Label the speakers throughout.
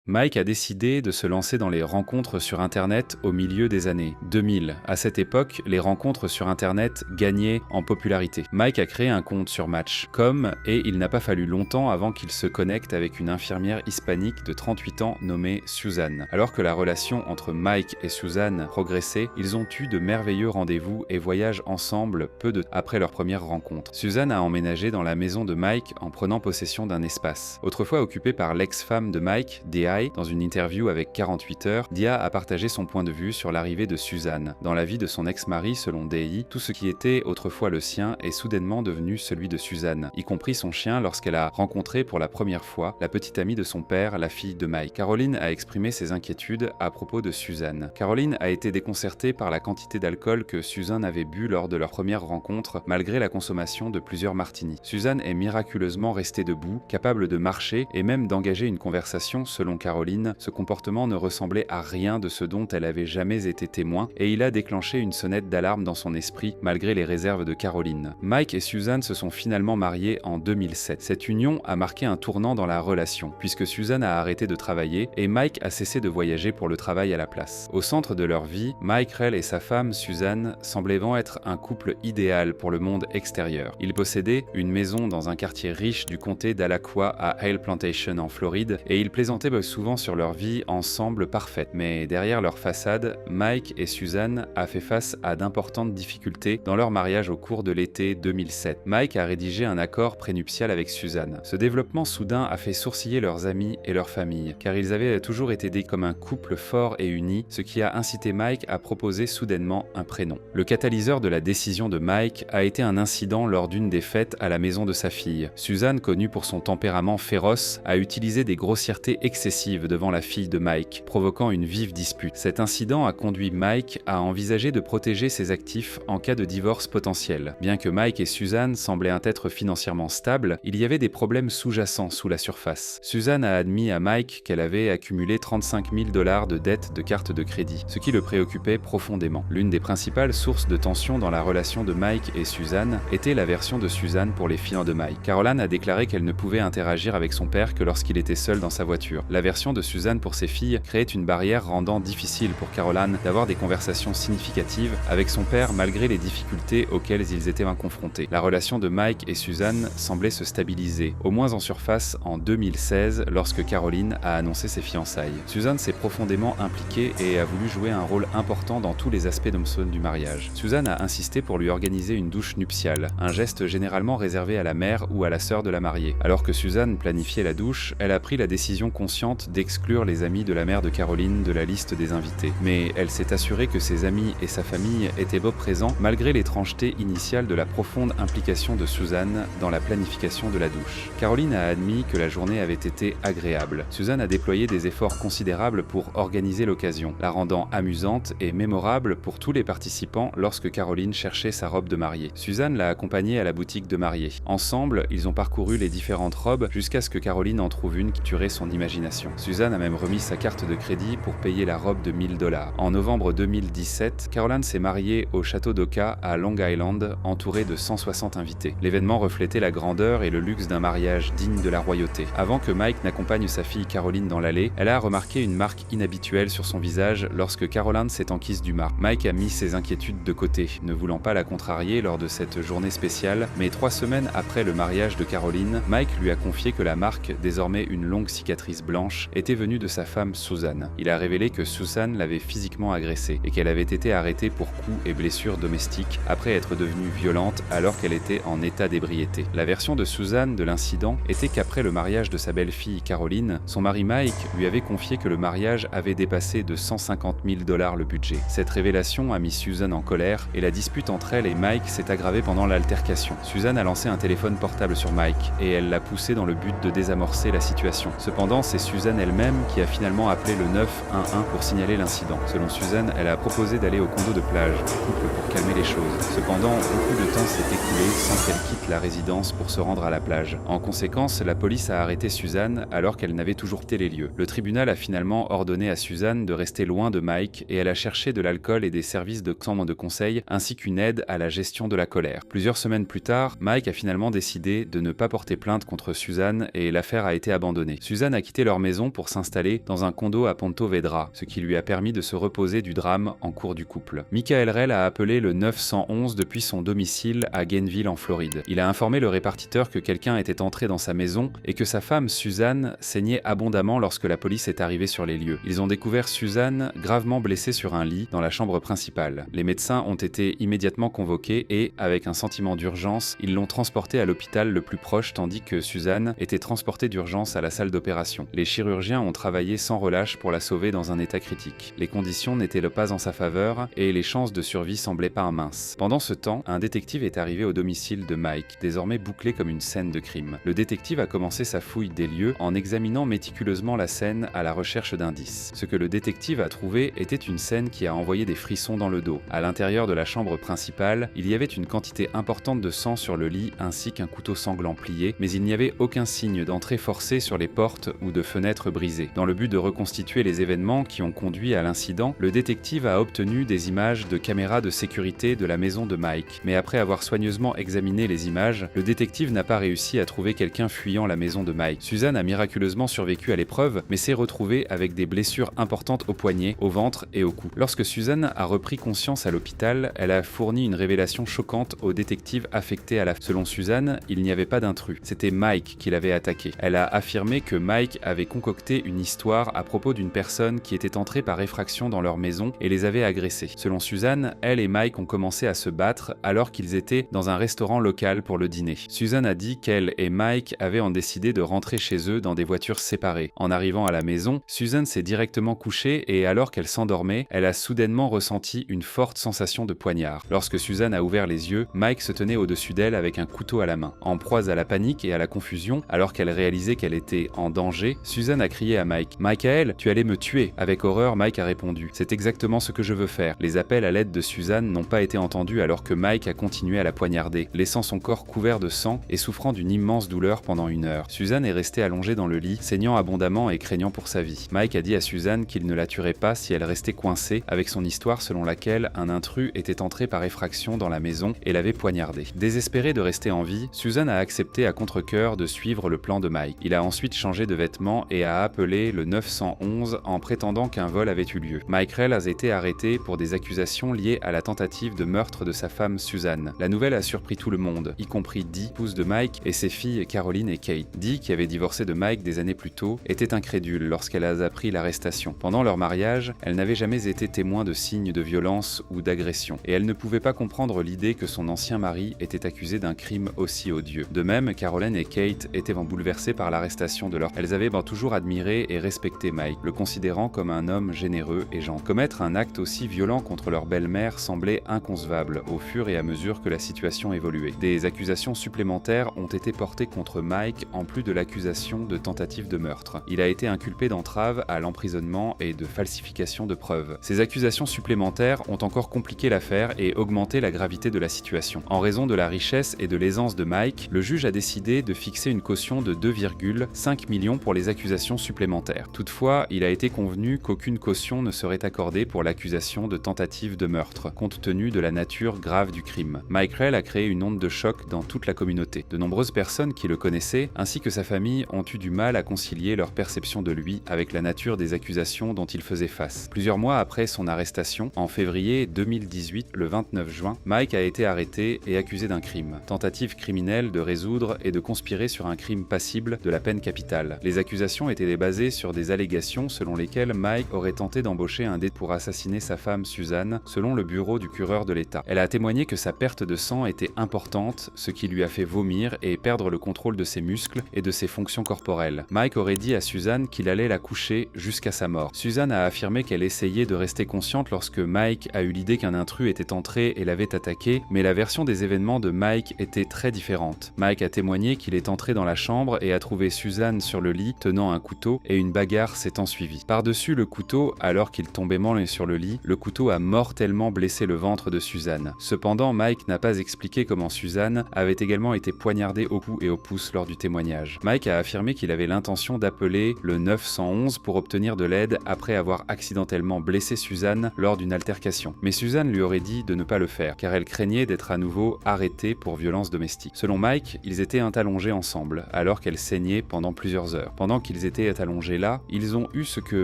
Speaker 1: Mike a décidé de se lancer dans les rencontres sur Internet au milieu des années 2000. À cette époque, les rencontres sur Internet gagnaient en popularité. Mike a créé un compte sur Match.com et il n'a pas fallu longtemps avant qu'il se connecte avec une infirmière hispanique de 38 ans nommée Susan. Alors que la relation entre Mike et Susan progressait, ils ont eu de merveilleux rendez-vous et voyagent ensemble peu de temps après leur première rencontre. Susan a emménagé dans la maison de Mike en prenant possession d'un espace. Autrefois occupé par l'ex-femme de Mike, Dia. Dans une interview avec 48 heures, Dia a partagé son point de vue sur l'arrivée de Susan. Dans la vie de son ex-mari, selon DI, tout ce qui était autrefois le sien est soudainement devenu celui de Susan, y compris son chien lorsqu'elle a rencontré pour la première fois la petite amie de son père, la fille de Mike. Caroline a exprimé ses inquiétudes à propos de Susan. Caroline a été déconcertée par la quantité d'alcool que Susan avait bu lors de leur première rencontre, malgré la consommation de plusieurs martinis. Susan est miraculeusement restée debout, capable de marcher et même d'engager une conversation selon Caroline, ce comportement ne ressemblait à rien de ce dont elle avait jamais été témoin et il a déclenché une sonnette d'alarme dans son esprit malgré les réserves de Caroline. Mike et Susan se sont finalement mariés en 2007. Cette union a marqué un tournant dans la relation puisque Susan a arrêté de travailler et Mike a cessé de voyager pour le travail à la place. Au centre de leur vie, Mike Rell et sa femme Susan semblaient être un couple idéal pour le monde extérieur. Ils possédaient une maison dans un quartier riche du comté d'Alachua à Hale Plantation en Floride et ils plaisantaient souvent sur leur vie ensemble parfaite. Mais derrière leur façade, Mike et Susan a fait face à d'importantes difficultés dans leur mariage au cours de l'été 2007. Mike a rédigé un accord prénuptial avec Susan. Ce développement soudain a fait sourciller leurs amis et leur famille, car ils avaient toujours été décrits comme un couple fort et uni, ce qui a incité Mike à proposer soudainement un prénom. Le catalyseur de la décision de Mike a été un incident lors d'une des fêtes à la maison de sa fille. Susan, connue pour son tempérament féroce, a utilisé des grossièretés excessives devant la fille de Mike, provoquant une vive dispute. Cet incident a conduit Mike à envisager de protéger ses actifs en cas de divorce potentiel. Bien que Mike et Susan semblaient être financièrement stables, il y avait des problèmes sous-jacents sous la surface. Susan a admis à Mike qu'elle avait accumulé 35 000 $ de dettes de carte de crédit, ce qui le préoccupait profondément. L'une des principales sources de tension dans la relation de Mike et Susan était l'aversion de Susan pour les filles de Mike. Caroline a déclaré qu'elle ne pouvait interagir avec son père que lorsqu'il était seul dans sa voiture. L'aversion de Susan pour ses filles créait une barrière rendant difficile pour Caroline d'avoir des conversations significatives avec son père malgré les difficultés auxquelles ils étaient confrontés. La relation de Mike et Susan semblait se stabiliser, au moins en surface en 2016 lorsque Caroline a annoncé ses fiançailles. Susan s'est profondément impliquée et a voulu jouer un rôle important dans tous les aspects du mariage. Susan a insisté pour lui organiser une douche nuptiale, un geste généralement réservé à la mère ou à la sœur de la mariée. Alors que Susan planifiait la douche, elle a pris la décision consciente d'exclure les amis de la mère de Caroline de la liste des invités. Mais elle s'est assurée que ses amis et sa famille étaient présents malgré l'étrangeté initiale de la profonde implication de Susan dans la planification de la douche. Caroline a admis que la journée avait été agréable. Susan a déployé des efforts considérables pour organiser l'occasion, la rendant amusante et mémorable pour tous les participants lorsque Caroline cherchait sa robe de mariée. Susan l'a accompagnée à la boutique de mariée. Ensemble, ils ont parcouru les différentes robes jusqu'à ce que Caroline en trouve une qui tuerait son imagination. Susan a même remis sa carte de crédit pour payer la robe de 1 000 $. En novembre 2017, Caroline s'est mariée au château d'Oka à Long Island, entourée de 160 invités. L'événement reflétait la grandeur et le luxe d'un mariage digne de la royauté. Avant que Mike n'accompagne sa fille Caroline dans l'allée, elle a remarqué une marque inhabituelle sur son visage lorsque Caroline s'est enquise du marque. Mike a mis ses inquiétudes de côté, ne voulant pas la contrarier lors de cette journée spéciale, mais 3 semaines après le mariage de Caroline, Mike lui a confié que la marque, désormais une longue cicatrice blanche, était venue de sa femme Susan. Il a révélé que Susan l'avait physiquement agressée et qu'elle avait été arrêtée pour coups et blessures domestiques après être devenue violente alors qu'elle était en état d'ébriété. La version de Susan de l'incident était qu'après le mariage de sa belle-fille Caroline, son mari Mike lui avait confié que le mariage avait dépassé de 150 000 $ le budget. Cette révélation a mis Susan en colère et la dispute entre elle et Mike s'est aggravée pendant l'altercation. Susan a lancé un téléphone portable sur Mike et elle l'a poussé dans le but de désamorcer la situation. Cependant, c'est Susan elle-même qui a finalement appelé le 911 pour signaler l'incident. Selon Susan, elle a proposé d'aller au condo de plage du couple pour calmer les choses. Cependant, beaucoup de temps s'est écoulé sans qu'elle quitte la résidence pour se rendre à la plage. En conséquence, la police a arrêté Susan alors qu'elle n'avait toujours quitté les lieux. Le tribunal a finalement ordonné à Susan de rester loin de Mike et elle a cherché de l'alcool et des services de conseil ainsi qu'une aide à la gestion de la colère. Plusieurs semaines plus tard, Mike a finalement décidé de ne pas porter plainte contre Susan et l'affaire a été abandonnée. Susan a quitté leur maison maison pour s'installer dans un condo à Ponto Vedra, ce qui lui a permis de se reposer du drame en cours du couple. Michael Rell a appelé le 911 depuis son domicile à Gainesville en Floride. Il a informé le répartiteur que quelqu'un était entré dans sa maison et que sa femme Suzanne saignait abondamment lorsque la police est arrivée sur les lieux. Ils ont découvert Suzanne gravement blessée sur un lit dans la chambre principale. Les médecins ont été immédiatement convoqués et, avec un sentiment d'urgence, ils l'ont transportée à l'hôpital le plus proche tandis que Suzanne était transportée d'urgence à la salle d'opération. Les chirurgiens ont travaillé sans relâche pour la sauver dans un état critique. Les conditions n'étaient pas en sa faveur et les chances de survie semblaient pas minces. Pendant ce temps, un détective est arrivé au domicile de Mike, désormais bouclé comme une scène de crime. Le détective a commencé sa fouille des lieux en examinant méticuleusement la scène à la recherche d'indices. Ce que le détective a trouvé était une scène qui a envoyé des frissons dans le dos. À l'intérieur de la chambre principale, il y avait une quantité importante de sang sur le lit ainsi qu'un couteau sanglant plié, mais il n'y avait aucun signe d'entrée forcée sur les portes ou de fenêtres brisées. Dans le but de reconstituer les événements qui ont conduit à l'incident, le détective a obtenu des images de caméras de sécurité de la maison de Mike. Mais après avoir soigneusement examiné les images, le détective n'a pas réussi à trouver quelqu'un fuyant la maison de Mike. Suzanne a miraculeusement survécu à l'épreuve, mais s'est retrouvée avec des blessures importantes au poignet, au ventre et au cou. Lorsque Suzanne a repris conscience à l'hôpital, elle a fourni une révélation choquante au détective affecté à la... Selon Suzanne, il n'y avait pas d'intrus. C'était Mike qui l'avait attaqué. Elle a affirmé que Mike avait concocté une histoire à propos d'une personne qui était entrée par effraction dans leur maison et les avait agressés. Selon Suzanne, elle et Mike ont commencé à se battre alors qu'ils étaient dans un restaurant local pour le dîner. Suzanne a dit qu'elle et Mike avaient en décidé de rentrer chez eux dans des voitures séparées. En arrivant à la maison, Suzanne s'est directement couchée et alors qu'elle s'endormait, elle a soudainement ressenti une forte sensation de poignard. Lorsque Suzanne a ouvert les yeux, Mike se tenait au-dessus d'elle avec un couteau à la main. En proie à la panique et à la confusion, alors qu'elle réalisait qu'elle était en danger, Suzanne a crié à Mike « Michael, tu allais me tuer !» Avec horreur, Mike a répondu « C'est exactement ce que je veux faire ». Les appels à l'aide de Suzanne n'ont pas été entendus alors que Mike a continué à la poignarder, laissant son corps couvert de sang et souffrant d'une immense douleur pendant 1 heure. Suzanne est restée allongée dans le lit, saignant abondamment et craignant pour sa vie. Mike a dit à Suzanne qu'il ne la tuerait pas si elle restait coincée avec son histoire selon laquelle un intrus était entré par effraction dans la maison et l'avait poignardée. Désespérée de rester en vie, Suzanne a accepté à contre-cœur de suivre le plan de Mike. Il a ensuite changé de vêtements et a appelé le 911 en prétendant qu'un vol avait eu lieu. Mike Rell a été arrêté pour des accusations liées à la tentative de meurtre de sa femme Suzanne. La nouvelle a surpris tout le monde, y compris Dee, épouse de Mike, et ses filles Caroline et Kate. Dee, qui avait divorcé de Mike des années plus tôt, était incrédule lorsqu'elle a appris l'arrestation. Pendant leur mariage, elle n'avait jamais été témoin de signes de violence ou d'agression, et elle ne pouvait pas comprendre l'idée que son ancien mari était accusé d'un crime aussi odieux. De même, Caroline et Kate étaient bouleversées par l'arrestation de leur... Elles avaient toujours admiré et respecté Mike, le considérant comme un homme généreux et gentil. Commettre un acte aussi violent contre leur belle-mère semblait inconcevable au fur et à mesure que la situation évoluait. Des accusations supplémentaires ont été portées contre Mike en plus de l'accusation de tentative de meurtre. Il a été inculpé d'entrave à l'emprisonnement et de falsification de preuves. Ces accusations supplémentaires ont encore compliqué l'affaire et augmenté la gravité de la situation. En raison de la richesse et de l'aisance de Mike, le juge a décidé de fixer une caution de 2,5 millions pour les accusations supplémentaires. Toutefois, il a été convenu qu'aucune caution ne serait accordée pour l'accusation de tentative de meurtre, compte tenu de la nature grave du crime. Mike Rell a créé une onde de choc dans toute la communauté. De nombreuses personnes qui le connaissaient, ainsi que sa famille, ont eu du mal à concilier leur perception de lui avec la nature des accusations dont il faisait face. Plusieurs mois après son arrestation, en février 2018, le 29 juin, Mike a été arrêté et accusé d'un crime. Tentative criminelle de résoudre et de conspirer sur un crime passible de la peine capitale. Les accusations étaient basées sur des allégations selon lesquelles Mike aurait tenté d'embaucher un dé pour assassiner sa femme Suzanne, selon le bureau du cureur de l'État. Elle a témoigné que sa perte de sang était importante, ce qui lui a fait vomir et perdre le contrôle de ses muscles et de ses fonctions corporelles. Mike aurait dit à Suzanne qu'il allait la coucher jusqu'à sa mort. Suzanne a affirmé qu'elle essayait de rester consciente lorsque Mike a eu l'idée qu'un intrus était entré et l'avait attaqué, mais la version des événements de Mike était très différente. Mike a témoigné qu'il est entré dans la chambre et a trouvé Suzanne sur le lit tenant un couteau et une bagarre s'est ensuivie. Par-dessus le couteau, alors qu'il tombait mollet sur le lit, le couteau a mortellement blessé le ventre de Suzanne. Cependant, Mike n'a pas expliqué comment Suzanne avait également été poignardée au cou et au pouce lors du témoignage. Mike a affirmé qu'il avait l'intention d'appeler le 911 pour obtenir de l'aide après avoir accidentellement blessé Suzanne lors d'une altercation. Mais Suzanne lui aurait dit de ne pas le faire, car elle craignait d'être à nouveau arrêtée pour violence domestique. Selon Mike, ils étaient allongés ensemble, alors qu'elle saignait pendant plusieurs heures. Pendant qu'ils qu'ils étaient allongés là, ils ont eu ce que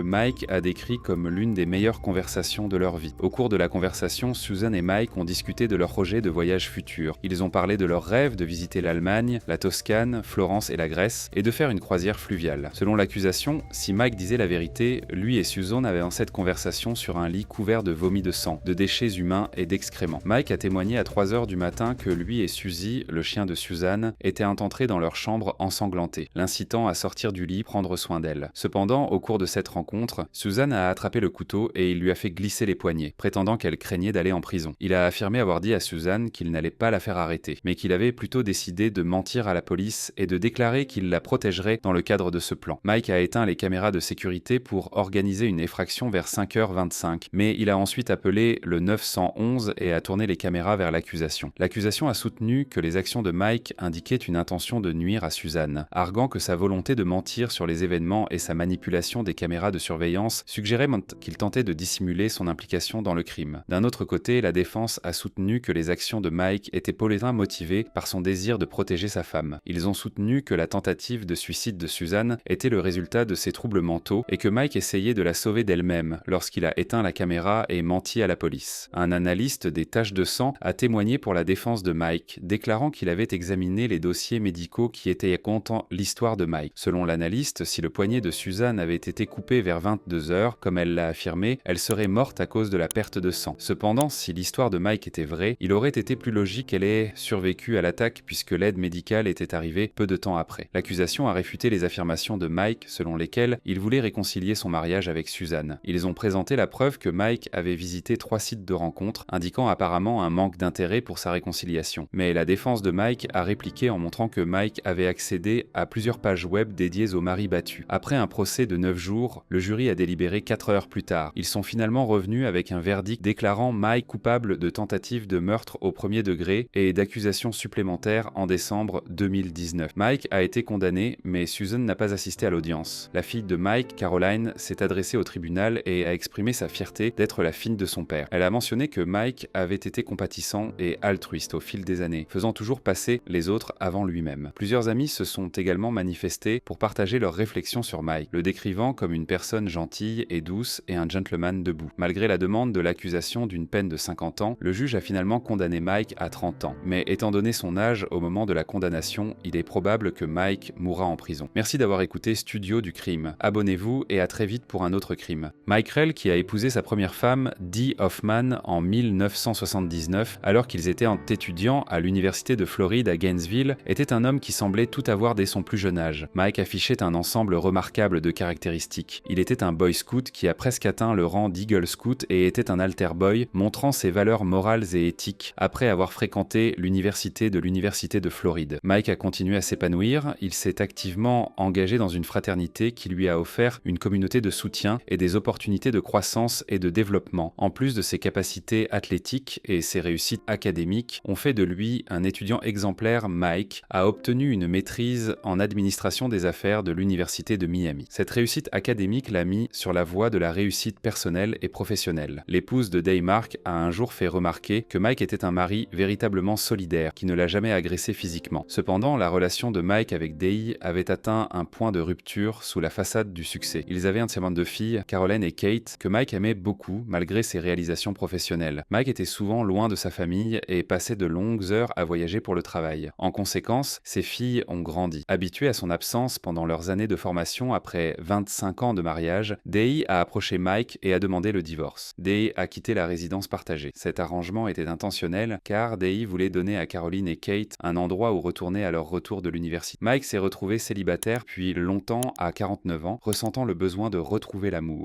Speaker 1: Mike a décrit comme l'une des meilleures conversations de leur vie. Au cours de la conversation, Susan et Mike ont discuté de leur projet de voyage futur. Ils ont parlé de leur rêve de visiter l'Allemagne, la Toscane, Florence et la Grèce, et de faire une croisière fluviale. Selon l'accusation, si Mike disait la vérité, lui et Susan avaient en cette conversation sur un lit couvert de vomi de sang, de déchets humains et d'excréments. Mike a témoigné à 3 heures du matin que lui et Suzy, le chien de Susan, étaient entrés dans leur chambre ensanglantés, l'incitant à sortir du lit, prendre soin d'elle. Cependant, au cours de cette rencontre, Susan a attrapé le couteau et il lui a fait glisser les poignets, prétendant qu'elle craignait d'aller en prison. Il a affirmé avoir dit à Susan qu'il n'allait pas la faire arrêter, mais qu'il avait plutôt décidé de mentir à la police et de déclarer qu'il la protégerait dans le cadre de ce plan. Mike a éteint les caméras de sécurité pour organiser une effraction vers 5h25, mais il a ensuite appelé le 911 et a tourné les caméras vers l'accusation. L'accusation a soutenu que les actions de Mike indiquaient une intention de nuire à Susan, arguant que sa volonté de mentir sur les événements et sa manipulation des caméras de surveillance suggéraient qu'il tentait de dissimuler son implication dans le crime. D'un autre côté, la défense a soutenu que les actions de Mike étaient polainement motivées par son désir de protéger sa femme. Ils ont soutenu que la tentative de suicide de Susan était le résultat de ses troubles mentaux et que Mike essayait de la sauver d'elle-même lorsqu'il a éteint la caméra et menti à la police. Un analyste des taches de sang a témoigné pour la défense de Mike, déclarant qu'il avait examiné les dossiers médicaux qui étaient contant l'histoire de Mike. Selon l'analyste, si le poignet de Susan avait été coupé vers 22h, comme elle l'a affirmé, elle serait morte à cause de la perte de sang. Cependant, si l'histoire de Mike était vraie, il aurait été plus logique qu'elle ait survécu à l'attaque puisque l'aide médicale était arrivée peu de temps après. L'accusation a réfuté les affirmations de Mike selon lesquelles il voulait réconcilier son mariage avec Susan. Ils ont présenté la preuve que Mike avait visité 3 sites de rencontres, indiquant apparemment un manque d'intérêt pour sa réconciliation. Mais la défense de Mike a répliqué en montrant que Mike avait accédé à plusieurs pages web dédiées aux maris battus. Après un procès de 9 jours, le jury a délibéré 4 heures plus tard. Ils sont finalement revenus avec un verdict déclarant Mike coupable de tentative de meurtre au premier degré et d'accusations supplémentaires en décembre 2019. Mike a été condamné, mais Susan n'a pas assisté à l'audience. La fille de Mike, Caroline, s'est adressée au tribunal et a exprimé sa fierté d'être la fille de son père. Elle a mentionné que Mike avait été compatissant et altruiste au fil des années, faisant toujours passer les autres avant lui-même. Plusieurs amis se sont également manifestés pour partager leurs réflexions sur Mike, le décrivant comme une personne gentille et douce et un gentleman debout. Malgré la demande de l'accusation d'une peine de 50 ans, le juge a finalement condamné Mike à 30 ans. Mais étant donné son âge au moment de la condamnation, il est probable que Mike mourra en prison. Merci d'avoir écouté Studio du crime. Abonnez-vous et à très vite pour un autre crime. Mike Rell, qui a épousé sa première femme, Dee Hoffman, en 1979, alors qu'ils étaient étudiants à l'université de Floride à Gainesville, était un homme qui semblait tout avoir dès son plus jeune âge. Mike affichait un ensemble remarquable de caractéristiques. Il était un boy scout qui a presque atteint le rang d'Eagle Scout et était un alter boy, montrant ses valeurs morales et éthiques après avoir fréquenté l'université de Floride. Mike a continué à s'épanouir, il s'est activement engagé dans une fraternité qui lui a offert une communauté de soutien et des opportunités de croissance et de développement. En plus de ses capacités athlétiques et ses réussites académiques, ont fait de lui un étudiant exemplaire. Mike a obtenu une maîtrise en administration des affaires de l'université de Miami. Cette réussite académique l'a mis sur la voie de la réussite personnelle et professionnelle. L'épouse de Daymark a un jour fait remarquer que Mike était un mari véritablement solidaire, qui ne l'a jamais agressé physiquement. Cependant, la relation de Mike avec Day avait atteint un point de rupture sous la façade du succès. Ils avaient un de ses bandes de filles, Caroline et Kate, que Mike aimait beaucoup malgré ses réalisations professionnelles. Mike était souvent loin de sa famille et passait de longues heures à voyager pour le travail. En conséquence, ses filles ont grandi. Habituées à son absence pendant leurs années de formation après 25 ans de mariage, Day a approché Mike et a demandé le divorce. Day a quitté la résidence partagée. Cet arrangement était intentionnel car Day voulait donner à Caroline et Kate un endroit où retourner à leur retour de l'université. Mike s'est retrouvé célibataire puis longtemps à 49 ans, ressentant le besoin de retrouver l'amour.